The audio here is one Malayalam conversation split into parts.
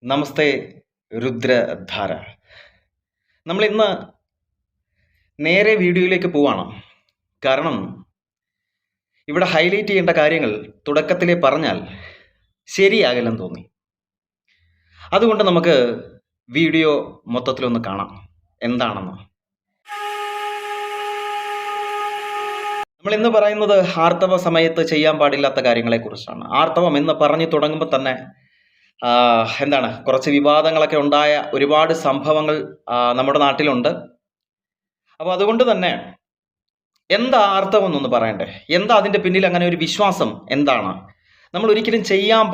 നമസ്തേ രുദ്രധാര. നമ്മൾ ഇന്ന് നേരെ വീഡിയോയിലേക്ക് പോവാണ്. കാരണം ഇവിടെ ഹൈലൈറ്റ് ചെയ്യേണ്ട കാര്യങ്ങൾ തുടക്കത്തിലേ പറഞ്ഞാൽ ശരിയാകില്ലെന്ന് തോന്നി. അതുകൊണ്ട് നമുക്ക് വീഡിയോ മൊത്തത്തിലൊന്ന് കാണാം എന്താണെന്ന്. നമ്മൾ ഇന്ന് പറയുന്നത് ആർത്തവ സമയത്ത് ചെയ്യാൻ പാടില്ലാത്ത കാര്യങ്ങളെക്കുറിച്ചാണ്. ആർത്തവം എന്ന് പറഞ്ഞു തുടങ്ങുമ്പോൾ തന്നെ കുറച്ച് വിവാദങ്ങളൊക്കെ ഉണ്ടായ ഒരുപാട് സംഭവങ്ങൾ നമ്മുടെ നാട്ടിലുണ്ട്. അപ്പോൾ അതുകൊണ്ട് തന്നെ എന്താ ആർത്തവം എന്നൊന്ന് പറയണ്ടേ? എന്താ അതിൻ്റെ പിന്നിൽ അങ്ങനെ ഒരു വിശ്വാസം എന്താണ്? നമ്മൾ ഒരിക്കലും ചെയ്യാൻ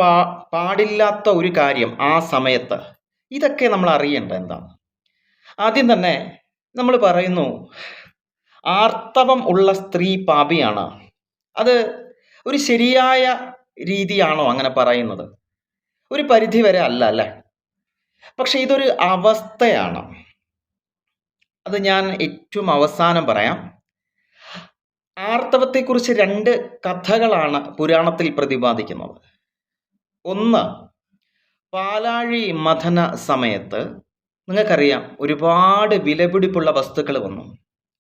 പാടില്ലാത്ത ഒരു കാര്യം ആ സമയത്ത്, ഇതൊക്കെ നമ്മൾ അറിയേണ്ട എന്താണ്? ആദ്യം തന്നെ നമ്മൾ പറയുന്നു ആർത്തവം ഉള്ള സ്ത്രീ പാപിയാണ്. അത് ഒരു ശരിയായ രീതിയാണോ അങ്ങനെ പറയുന്നത്? ഒരു പരിധി വരെ അല്ലേ? പക്ഷെ ഇതൊരു അവസ്ഥയാണ്. അത് ഞാൻ ഏറ്റവും അവസാനം പറയാം. ആർത്തവത്തെക്കുറിച്ച് 2 കഥകളാണ് പുരാണത്തിൽ പ്രതിപാദിക്കുന്നത്. ഒന്ന്, പാലാഴി മഥന സമയത്ത് നിങ്ങൾക്കറിയാം ഒരുപാട് വിലപിടിപ്പുള്ള വസ്തുക്കൾ വന്നു.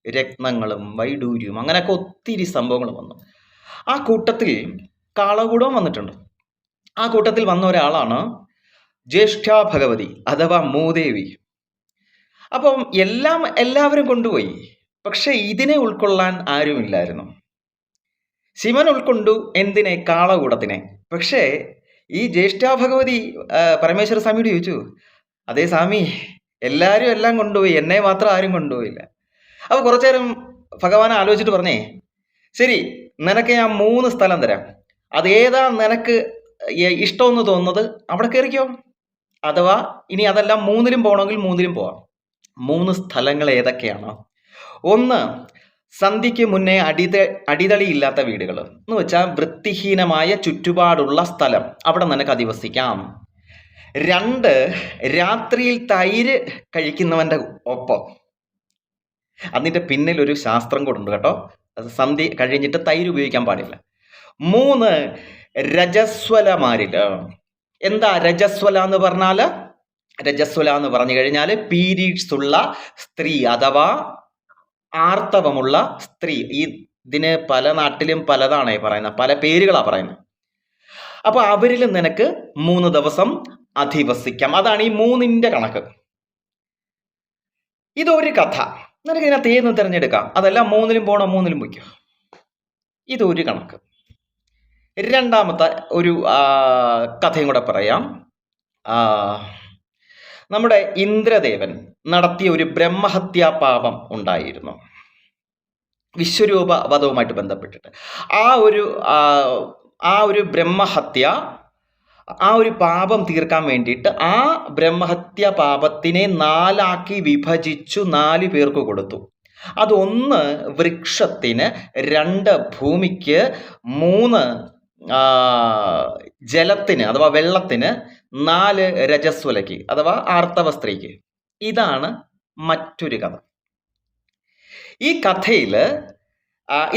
രത്നങ്ങളും വൈഡൂര്യവും അങ്ങനെയൊക്കെ ഒത്തിരി സംഭവങ്ങൾ വന്നു. ആ കൂട്ടത്തിൽ കാളകൂടവും വന്നിട്ടുണ്ട്. ആ കൂട്ടത്തിൽ വന്ന ഒരാളാണ് ജ്യേഷ്ഠാ ഭഗവതി അഥവാ മൂദേവി. അപ്പം എല്ലാവരും കൊണ്ടുപോയി. പക്ഷെ ഇതിനെ ഉൾക്കൊള്ളാൻ ആരുമില്ലായിരുന്നു. ശിവൻ ഉൾക്കൊണ്ടു എന്തിനെ? കാളകൂടത്തിനെ. പക്ഷേ ഈ ജ്യേഷ്ഠാ ഭഗവതി പരമേശ്വര സ്വാമിയോട് ചോദിച്ചു, അതേ സ്വാമി, എല്ലാവരും എല്ലാം കൊണ്ടുപോയി, എന്നെ മാത്രം ആരും കൊണ്ടുപോയില്ല. അപ്പോൾ കുറച്ചു നേരം ഭഗവാൻ ആലോചിച്ചിട്ട് പറഞ്ഞേ, ശരി, നിനക്ക് ഞാൻ 3 സ്ഥലം തരാം. അതേതാ നിനക്ക് ഇഷ്ടമെന്ന് തോന്നുന്നത് അവിടെ കയറിക്കോ. അഥവാ ഇനി അതെല്ലാം 3ലും പോകണമെങ്കിൽ 3ലും പോവാം. 3 സ്ഥലങ്ങൾ ഏതൊക്കെയാണ്? ഒന്ന്, സന്ധ്യയ്ക്ക് മുന്നേ അടിതളിയില്ലാത്ത വീടുകൾ എന്ന് വെച്ചാൽ വൃത്തിഹീനമായ ചുറ്റുപാടുള്ള സ്ഥലം, അവിടെ നിനക്ക് അധിവസിക്കാം. 2, രാത്രിയിൽ തൈര് കഴിക്കുന്നവൻ്റെ ഒപ്പം. അതിൻ്റെ പിന്നിൽ ഒരു ശാസ്ത്രം കൂടുണ്ട് കേട്ടോ. അത് സന്ധ്യ കഴിഞ്ഞിട്ട് തൈര് ഉപയോഗിക്കാൻ പാടില്ല. 3, രജസ്വലമാരില്. എന്താ രജസ്വല എന്ന് പറഞ്ഞാൽ? രജസ്വല എന്ന് പറഞ്ഞു കഴിഞ്ഞാൽ പീരീഡ്സ് ഉള്ള സ്ത്രീ അഥവാ ആർത്തവമുള്ള സ്ത്രീ. ഇതിന് പല നാട്ടിലും പലതാണേ പറയുന്നത്, പല പേരുകളാണ് പറയുന്നത്. അപ്പൊ അവരിൽ നിനക്ക് 3 ദിവസം അധിവസിക്കാം. അതാണ് ഈ 3ന്റെ കണക്ക്. ഇതൊരു കഥ. നിനക്ക് ഇതിനകത്ത് ഏന്ന് തിരഞ്ഞെടുക്കാം. അതെല്ലാം 3ലും പോകണം, 3ലും പോയിക്കോ. ഇതൊരു കണക്ക്. രണ്ടാമത്തെ ഒരു കഥയും കൂടെ പറയാം. നമ്മുടെ ഇന്ദ്രദേവൻ നടത്തിയ ഒരു ബ്രഹ്മഹത്യാ പാപം ഉണ്ടായിരുന്നു, വിശ്വരൂപ വധവുമായിട്ട് ബന്ധപ്പെട്ടിട്ട്. ആ ഒരു ബ്രഹ്മഹത്യ, ആ ഒരു പാപം തീർക്കാൻ വേണ്ടിയിട്ട് ആ ബ്രഹ്മഹത്യ പാപത്തിനെ 4 വിഭജിച്ചു 4 പേർക്ക് കൊടുത്തു. അതൊന്ന് വൃക്ഷത്തിന്, 2 ഭൂമിക്ക്, 3 ജലത്തിന് അഥവാ വെള്ളത്തിന്, 4 രജസ്വലയ്ക്ക് അഥവാ ആർത്തവ സ്ത്രീക്ക്. ഇതാണ് മറ്റൊരു കഥ. ഈ കഥയിൽ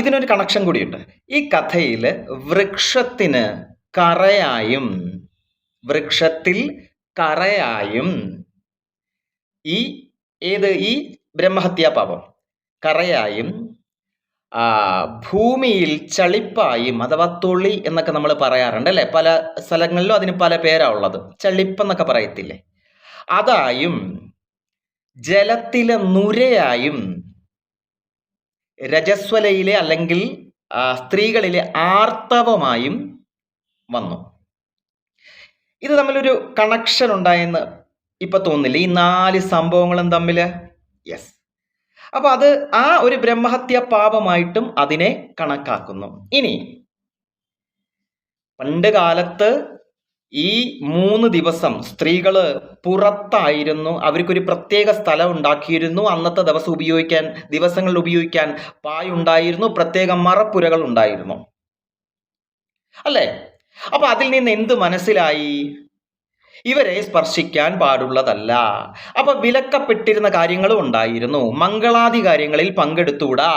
ഇതിനൊരു കണക്ഷൻ കൂടിയുണ്ട്. ഈ കഥയിൽ വൃക്ഷത്തിൽ കറയായും ഈ ബ്രഹ്മഹത്യാ പാപം കറയായും, ഭൂമിയിൽ ചളിപ്പായും അഥവാ തൊളി എന്നൊക്കെ നമ്മൾ പറയാറുണ്ട് അല്ലേ? പല സ്ഥലങ്ങളിലും അതിന് പല പേരാ ഉള്ളത്. ചളിപ്പെന്നൊക്കെ പറയത്തില്ലേ? അതായും, ജലത്തിലെ നുരയായും, രജസ്വലയിലെ അല്ലെങ്കിൽ സ്ത്രീകളിലെ ആർത്തവമായും വന്നു. ഇത് തമ്മിലൊരു കണക്ഷൻ ഉണ്ടായെന്ന് ഇപ്പൊ തോന്നില്ല? ഈ 4 സംഭവങ്ങളും തമ്മിൽ. യെസ്. അപ്പൊ അത് ആ ഒരു ബ്രഹ്മഹത്യ പാപമായിട്ടും അതിനെ കണക്കാക്കുന്നു. ഇനി പണ്ട് കാലത്ത് ഈ 3 ദിവസം സ്ത്രീകള് പുറത്തായിരുന്നു. അവർക്കൊരു പ്രത്യേക സ്ഥലം ഉണ്ടാക്കിയിരുന്നു. അന്നത്തെ ദിവസങ്ങളിൽ ഉപയോഗിക്കാൻ പായുണ്ടായിരുന്നു, പ്രത്യേക മറപ്പുരകൾ ഉണ്ടായിരുന്നു അല്ലേ? അപ്പൊ അതിൽ നിന്ന് എന്ത് മനസ്സിലായി? ഇവരെ സ്പർശിക്കാൻ പാടുള്ളതല്ല. അപ്പൊ വിലക്കപ്പെട്ടിരുന്ന കാര്യങ്ങളും ഉണ്ടായിരുന്നു. മംഗളാദി കാര്യങ്ങളിൽ പങ്കെടുത്തുകൂടാ,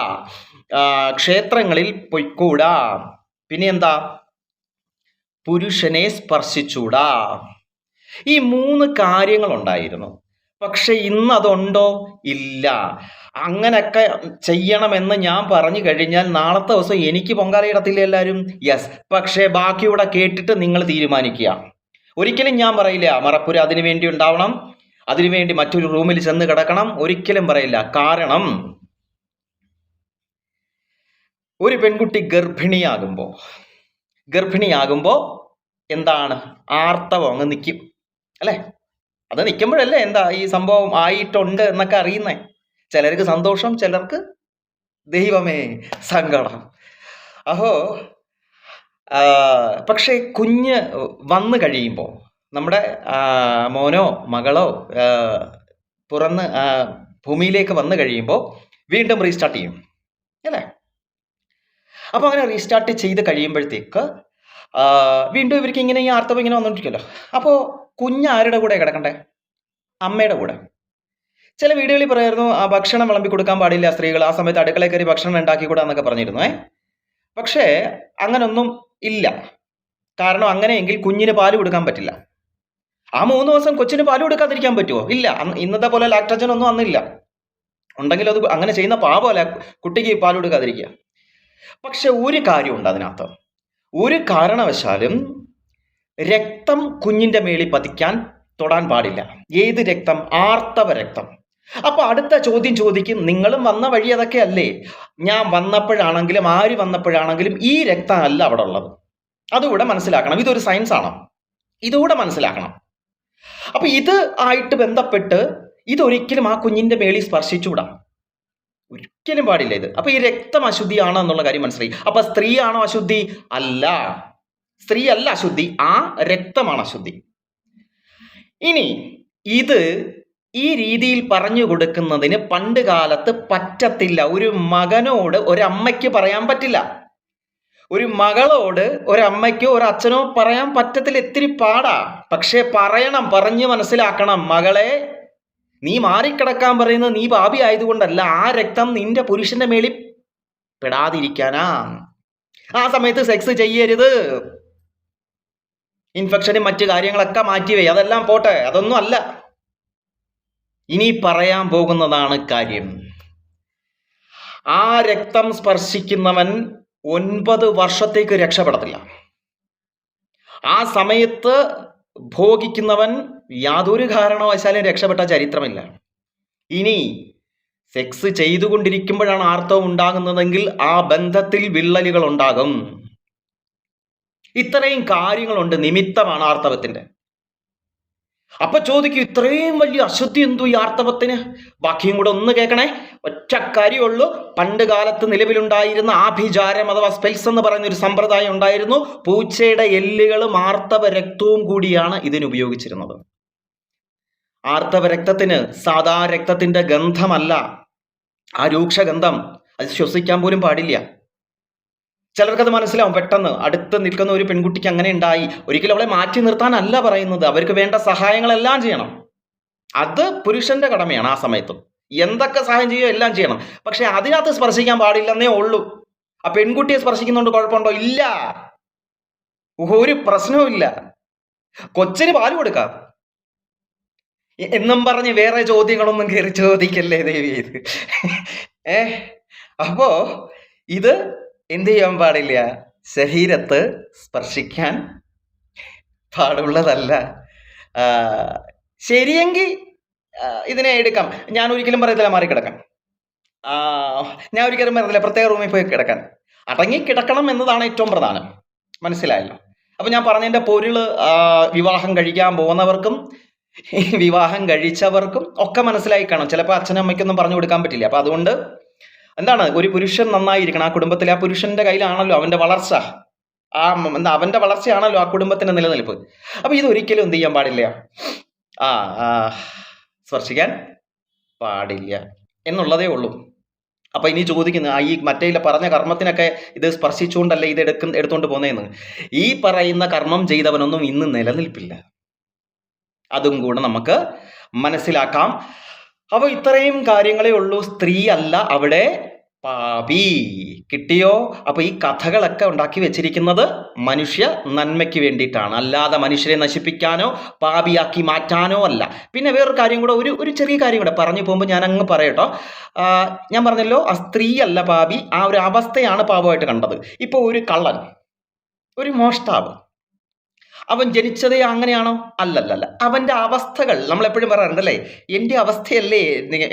ക്ഷേത്രങ്ങളിൽ പൊയ്ക്കൂടാ, പിന്നെ എന്താ, പുരുഷനെ സ്പർശിച്ചൂടാ. ഈ 3 കാര്യങ്ങളുണ്ടായിരുന്നു. പക്ഷെ ഇന്ന് അതുണ്ടോ? ഇല്ല. അങ്ങനൊക്കെ ചെയ്യണമെന്ന് ഞാൻ പറഞ്ഞു കഴിഞ്ഞാൽ നാളത്തെ ദിവസം എനിക്ക് പൊങ്കാലയിടത്തില്ല എല്ലാവരും? യെസ്. പക്ഷേ ബാക്കിയൂടെ കേട്ടിട്ട് നിങ്ങൾ തീരുമാനിക്കുക. ഒരിക്കലും ഞാൻ പറയില്ല മറപ്പുര അതിനു വേണ്ടി ഉണ്ടാവണം, അതിനുവേണ്ടി മറ്റൊരു റൂമിൽ ചെന്ന് കിടക്കണം, ഒരിക്കലും പറയില്ല. കാരണം ഒരു പെൺകുട്ടി ഗർഭിണിയാകുമ്പോൾ എന്താണ്? ആർത്തവം അങ്ങ് നിൽക്കും അല്ലേ? അത് നിൽക്കുമ്പോഴല്ലേ എന്താ ഈ സംഭവം ആയിട്ടുണ്ട് എന്നൊക്കെ അറിയുന്നേ. ചിലർക്ക് സന്തോഷം, ചിലർക്ക് ദൈവമേ സങ്കടം. അപ്പോ പക്ഷേ കുഞ്ഞ് വന്നു കഴിയുമ്പോൾ നമ്മുടെ മോനോ മകളോ പുറന്ന് ഭൂമിയിലേക്ക് വന്നു കഴിയുമ്പോൾ വീണ്ടും റീസ്റ്റാർട്ട് ചെയ്യും അല്ലേ? അപ്പോൾ അങ്ങനെ റീസ്റ്റാർട്ട് ചെയ്ത് കഴിയുമ്പോഴത്തേക്ക് വീണ്ടും ഇവർക്ക് ഇങ്ങനെ ഈ ആർത്തവം ഇങ്ങനെ വന്നുകൊണ്ടിരിക്കുമല്ലോ. അപ്പോൾ കുഞ്ഞ് ആരുടെ കൂടെ കിടക്കണ്ടേ? അമ്മയുടെ കൂടെ. ചില വീടുകളിൽ പറയായിരുന്നു ഭക്ഷണം വിളമ്പി കൊടുക്കാൻ പാടില്ല സ്ത്രീകൾ, ആ സമയത്ത് അടുക്കളയിൽ കയറി ഭക്ഷണം ഉണ്ടാക്കിക്കൂടാ എന്നൊക്കെ പറഞ്ഞിരുന്നു. പക്ഷേ അങ്ങനൊന്നും ഇല്ല. കാരണം അങ്ങനെയെങ്കിൽ കുഞ്ഞിന് പാല് കൊടുക്കാൻ പറ്റില്ല. ആ 3 ദിവസം കൊച്ചിന് പാല് കൊടുക്കാതിരിക്കാൻ പറ്റുമോ? ഇല്ല. ഇന്നത്തെ പോലെ ലാക്ടോജൻ ഒന്നും അന്നില്ല. ഉണ്ടെങ്കിൽ അത് അങ്ങനെ ചെയ്യുന്ന പാപമല്ല കുട്ടിക്ക് പാല് കൊടുക്കാതിരിക്കുക. പക്ഷെ ഒരു കാര്യമുണ്ട് അതിനകത്ത്. ഒരു കാരണവശാലും രക്തം കുഞ്ഞിന്റെ മേളിൽ പതിക്കാൻ തൊടാൻ പാടില്ല. ഏത് രക്തം? ആർത്തവ രക്തം. അപ്പൊ അടുത്ത ചോദ്യം ചോദിക്കും, നിങ്ങളും വന്ന വഴി അതൊക്കെ അല്ലേ? ഞാൻ വന്നപ്പോഴാണെങ്കിലും ആര് വന്നപ്പോഴാണെങ്കിലും ഈ രക്തമല്ല അവിടെ ഉള്ളത്. അതുകൂടെ മനസ്സിലാക്കണം. ഇതൊരു സയൻസ് ആണ്, ഇതുകൂടെ മനസ്സിലാക്കണം. അപ്പൊ ഇത് ആയിട്ട് ബന്ധപ്പെട്ട് ഇതൊരിക്കലും ആ കുഞ്ഞിന്റെ മേളിൽ സ്പർശിച്ചുകൂടാ, ഒരിക്കലും പാടില്ല ഇത്. അപ്പൊ ഈ രക്തം അശുദ്ധിയാണോ എന്നുള്ള കാര്യം മനസ്സിലായി. അപ്പൊ സ്ത്രീയാണോ അശുദ്ധി? അല്ല, സ്ത്രീ അല്ല അശുദ്ധി, ആ രക്തമാണ് അശുദ്ധി. ഇനി ഇത് ഈ രീതിയിൽ പറഞ്ഞു കൊടുക്കുന്നതിന് പണ്ട് കാലത്ത് പറ്റത്തില്ല. ഒരു മകനോട് ഒരമ്മയ്ക്ക് പറയാൻ പറ്റില്ല, ഒരു മകളോട് ഒരമ്മയ്ക്കോ ഒരച്ഛനോ പറയാൻ പറ്റത്തില്ല. ഇത്തിരി പാടാ. പക്ഷെ പറയണം, പറഞ്ഞു മനസ്സിലാക്കണം. മകളെ, നീ മാറിക്കിടക്കാൻ പറയുന്നത് നീ പാപി ആയതുകൊണ്ടല്ല, ആ രക്തം നിന്റെ പുരുഷന്റെ മേളിൽ പെടാതിരിക്കാനാ. ആ സമയത്ത് സെക്സ് ചെയ്യരുത്. ഇൻഫെക്ഷനും മറ്റു കാര്യങ്ങളൊക്കെ മാറ്റിവേ, അതെല്ലാം പോട്ടെ, അതൊന്നും അല്ല. ഇനി പറയാൻ പോകുന്നതാണ് കാര്യം. ആ രക്തം സ്പർശിക്കുന്നവൻ 9 വർഷത്തേക്ക് രക്ഷപ്പെടത്തില്ല. ആ സമയത്ത് ഭോഗിക്കുന്നവൻ യാതൊരു കാരണവശാലും രക്ഷപ്പെട്ട ചരിത്രമില്ല. ഇനി സെക്സ് ചെയ്തുകൊണ്ടിരിക്കുമ്പോഴാണ് ആർത്തവം ഉണ്ടാകുന്നതെങ്കിൽ ആ ബന്ധത്തിൽ വിള്ളലുകൾ ഉണ്ടാകും. ഇത്രയും കാര്യങ്ങളുണ്ട്, നിമിത്തമാണ് ആർത്തവത്തിന്റെ. അപ്പൊ ചോദിക്കും, ഇത്രയും വലിയ അശുദ്ധി എന്തോ ഈ ആർത്തവത്തിന്? ബാക്കിയും കൂടെ ഒന്ന് കേൾക്കണേ. ഒറ്റ കാര്യമുള്ളൂ. പണ്ട് കാലത്ത് നിലവിലുണ്ടായിരുന്ന ആഭിചാരം അഥവാ സ്പെൽസ് എന്ന് പറയുന്ന ഒരു സമ്പ്രദായം ഉണ്ടായിരുന്നു. പൂച്ചയുടെ എല്ലുകളും ആർത്തവ രക്തവും കൂടിയാണ് ഇതിന് ഉപയോഗിച്ചിരുന്നത്. ആർത്തവ രക്തത്തിന് സാധാ രക്തത്തിന്റെ ഗന്ധമല്ല, ആ രൂക്ഷഗന്ധം, അത് ശ്വസിക്കാൻ പോലും പാടില്ല. ചിലർക്കത് മനസ്സിലാവും പെട്ടെന്ന്. അടുത്ത് നിൽക്കുന്ന ഒരു പെൺകുട്ടിക്ക് അങ്ങനെ ഉണ്ടായി. ഒരിക്കലും അവളെ മാറ്റി നിർത്താനല്ല പറയുന്നത്, അവർക്ക് വേണ്ട സഹായങ്ങളെല്ലാം ചെയ്യണം. അത് പുരുഷന്റെ കടമയാണ്. ആ സമയത്തും എന്തൊക്കെ സഹായം ചെയ്യുമോ എല്ലാം ചെയ്യണം. പക്ഷെ അതിനകത്ത് സ്പർശിക്കാൻ പാടില്ലെന്നേ ഉള്ളൂ. ആ പെൺകുട്ടിയെ സ്പർശിക്കുന്നുണ്ട് കുഴപ്പമുണ്ടോ? ഇല്ല, ഒരു പ്രശ്നവും ഇല്ല. കൊച്ചിന് പാല് കൊടുക്കാം എന്നും പറഞ്ഞ് വേറെ ചോദ്യങ്ങളൊന്നും കയറി ചോദിക്കല്ലേ ദേവി ഇത്. അപ്പോ ഇത് എന്ത് ചെയ്യാൻ പാടില്ല? ശരീരത്ത് സ്പർശിക്കാൻ പാടുള്ളതല്ല. ശരിയെങ്കിൽ ഇതിനെ എടുക്കാം. ഞാൻ ഒരിക്കലും പറയത്തില്ല മാറിക്കിടക്കാൻ. ഞാൻ ഒരിക്കലും പറയത്തില്ല പ്രത്യേക റൂമിൽ പോയി കിടക്കാൻ. അടങ്ങി കിടക്കണം എന്നതാണ് ഏറ്റവും പ്രധാനം. മനസ്സിലായല്ലോ? അപ്പൊ ഞാൻ പറഞ്ഞതിന്റെ പൊരുള് വിവാഹം കഴിക്കാൻ പോകുന്നവർക്കും വിവാഹം കഴിച്ചവർക്കും ഒക്കെ മനസ്സിലായി കാണും. ചിലപ്പോൾ അച്ഛനും അമ്മയ്ക്കൊന്നും പറഞ്ഞു കൊടുക്കാൻ പറ്റില്ല. അപ്പൊ അതുകൊണ്ട് എന്താണ്, ഒരു പുരുഷൻ നന്നായിരിക്കണം. ആ കുടുംബത്തിൽ ആ പുരുഷന്റെ കയ്യിലാണല്ലോ അവന്റെ വളർച്ച. അവന്റെ വളർച്ചയാണല്ലോ ആ കുടുംബത്തിന്റെ നിലനിൽപ്പ്. അപ്പൊ ഇതൊരിക്കലും എന്ത് ചെയ്യാൻ പാടില്ല, സ്പർശിക്കാൻ പാടില്ല എന്നുള്ളതേ ഉള്ളൂ. അപ്പൊ ഇനി ചോദിക്കുന്ന ഈ മറ്റേ പറഞ്ഞ കർമ്മത്തിനൊക്കെ ഇത് സ്പർശിച്ചുകൊണ്ടല്ലേ ഇത് എടുത്തുകൊണ്ട് പോന്നേന്ന്. ഈ പറയുന്ന കർമ്മം ചെയ്തവനൊന്നും ഇന്ന് നിലനിൽപ്പില്ല. അതും കൂടെ നമുക്ക് മനസ്സിലാക്കാം. അപ്പോൾ ഇത്രയും കാര്യങ്ങളേ ഉള്ളൂ. സ്ത്രീ അല്ല അവിടെ പാപി. കിട്ടിയോ? അപ്പൊ ഈ കഥകളൊക്കെ ഉണ്ടാക്കി വെച്ചിരിക്കുന്നത് മനുഷ്യ നന്മയ്ക്ക് വേണ്ടിയിട്ടാണ്, അല്ലാതെ മനുഷ്യരെ നശിപ്പിക്കാനോ പാപിയാക്കി മാറ്റാനോ അല്ല. പിന്നെ വേറൊരു കാര്യം കൂടെ, ഒരു ചെറിയ കാര്യം കൂടെ പറഞ്ഞു പോകുമ്പോൾ ഞാൻ അങ്ങ് പറയട്ടോ. ഞാൻ പറഞ്ഞല്ലോ, ആ സ്ത്രീ അല്ല പാപി, ആ ഒരു അവസ്ഥയാണ് പാപമായിട്ട് കണ്ടത്. ഇപ്പൊ ഒരു കള്ളൻ, ഒരു മോഷ്ടാവ്, അവൻ ജനിച്ചതേ അങ്ങനെയാണോ? അല്ലല്ലല്ല. അവന്റെ അവസ്ഥകൾ നമ്മൾ എപ്പോഴും പറയാറുണ്ടല്ലേ, എൻ്റെ അവസ്ഥയല്ലേ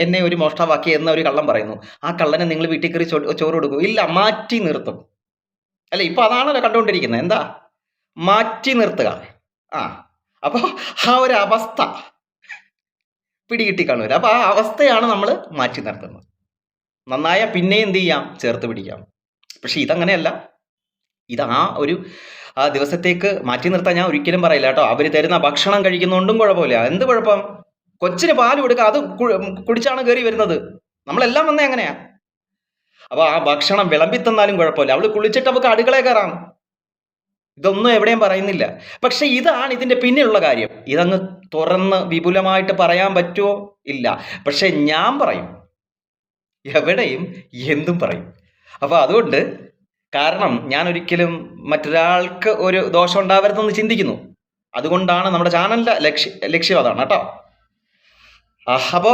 എന്നെ ഒരു മോഷ്ടാവാക്കി എന്ന ഒരു കള്ളൻ പറയുന്നു. ആ കള്ളനെ നിങ്ങൾ വീട്ടിൽ കയറി ചോറ് കൊടുക്കൂ? ഇല്ല, മാറ്റി നിർത്തും. അല്ലെ, ഇപ്പൊ അതാണല്ലോ കണ്ടുകൊണ്ടിരിക്കുന്നത്. എന്താ? മാറ്റി നിർത്തുക. ആ, അപ്പൊ ആ ഒരു അവസ്ഥ പിടികിട്ടി കാണൂല. അപ്പൊ ആ അവസ്ഥയാണ് നമ്മൾ മാറ്റി നിർത്തുന്നത്. നന്നായ പിന്നെ എന്ത് ചെയ്യാം? ചേർത്ത് പിടിക്കാം. പക്ഷെ ഇതങ്ങനെയല്ല. ഇത് ആ ദിവസത്തേക്ക് മാറ്റി നിർത്താൻ ഞാൻ ഒരിക്കലും പറയില്ല കേട്ടോ. അവർ തരുന്ന ഭക്ഷണം കഴിക്കുന്നതുകൊണ്ടും കുഴപ്പമില്ല. എന്ത് കുഴപ്പം? കൊച്ചിന് പാല് കൊടുക്കുക, അത് കുടിച്ചാണ് കയറി വരുന്നത്. നമ്മളെല്ലാം വന്നേ അങ്ങനെയാ. അപ്പൊ ആ ഭക്ഷണം വിളമ്പി തന്നാലും കുഴപ്പമില്ല, അവള് കുളിച്ചിട്ട് നമുക്ക് അടുക്കളയിൽ കയറാം. ഇതൊന്നും എവിടെയും പറയുന്നില്ല. പക്ഷെ ഇതാണ് ഇതിന്റെ പിന്നിലുള്ള കാര്യം. ഇതങ്ങ് തുറന്ന് വിപുലമായിട്ട് പറയാൻ പറ്റുമോ? ഇല്ല. പക്ഷെ ഞാൻ പറയും, എവിടെയും എന്തും പറയും. അപ്പൊ അതുകൊണ്ട്, കാരണം ഞാൻ ഒരിക്കലും മറ്റൊരാൾക്ക് ഒരു ദോഷം ഉണ്ടാവരുതെന്ന് ചിന്തിക്കുന്നു. അതുകൊണ്ടാണ് നമ്മുടെ ചാനലിന്റെ ലക്ഷ്യം അതാണ് കേട്ടോ. അപ്പോ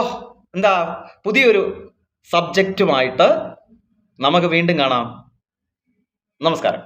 എന്താ, പുതിയൊരു സബ്ജക്റ്റുമായിട്ട് നമുക്ക് വീണ്ടും കാണാം. നമസ്കാരം.